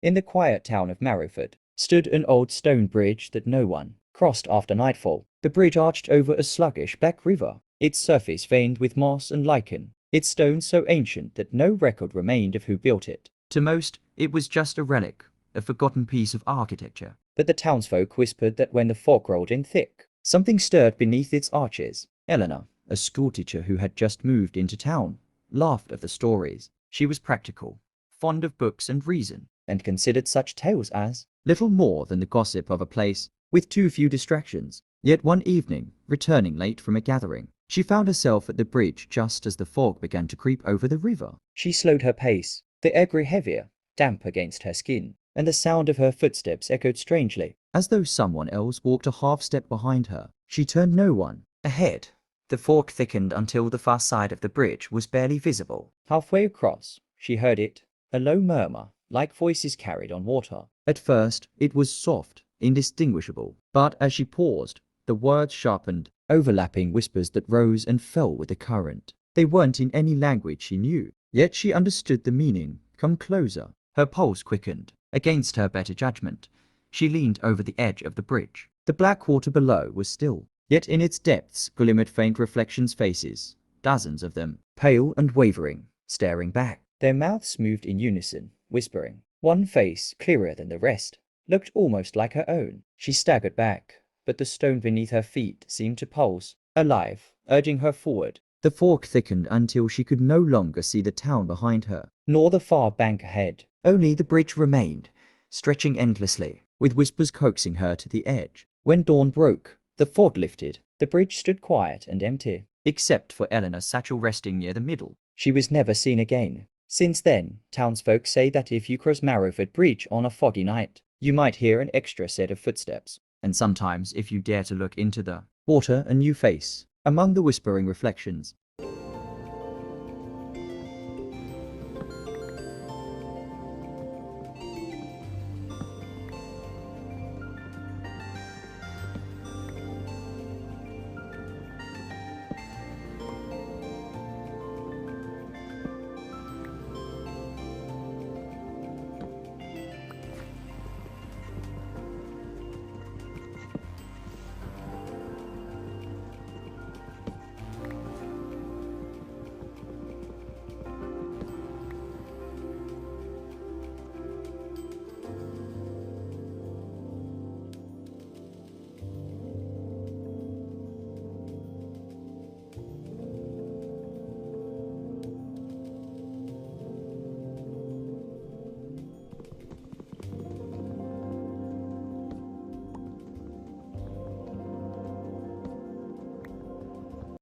In the quiet town of Marrowford stood an old stone bridge that no one crossed after nightfall. The bridge arched over a sluggish black river, its surface veined with moss and lichen, its stones so ancient that no record remained of who built it. To most, it was just a relic, a forgotten piece of architecture. But the townsfolk whispered that when the fog rolled in thick, something stirred beneath its arches. Eleanor, a schoolteacher who had just moved into town, laughed at the stories. She was practical, fond of books and reason, and considered such tales as little more than the gossip of a place with too few distractions. Yet one evening, returning late from a gathering, she found herself at the bridge just as the fog began to creep over the river. She slowed her pace. The air grew heavier, damp against her skin, and the sound of her footsteps echoed strangely, as though someone else walked a half step behind her. She turned no one. Ahead, the fog thickened until the far side of the bridge was barely visible. Halfway across, she heard it, a low murmur, like voices carried on water. At first, it was soft, indistinguishable, but as she paused, the words sharpened, overlapping whispers that rose and fell with the current. They weren't in any language she knew, yet she understood the meaning. Come closer. Her pulse quickened. Against her better judgment, she leaned over the edge of the bridge. The black water below was still, yet in its depths glimmered faint reflections, faces, dozens of them, pale and wavering, staring back. Their mouths moved in unison, whispering. One face, clearer than the rest, looked almost like her own. She staggered back, but the stone beneath her feet seemed to pulse, alive, urging her forward. The fog thickened until she could no longer see the town behind her, nor the far bank ahead. Only the bridge remained, stretching endlessly, with whispers coaxing her to the edge. When dawn broke, the fog lifted. The bridge stood quiet and empty, except for Eleanor's satchel resting near the middle. She was never seen again. Since then, townsfolk say that if you cross Marrowford Bridge on a foggy night, you might hear an extra set of footsteps. And sometimes, if you dare to look into the water, a new face, among the whispering reflections,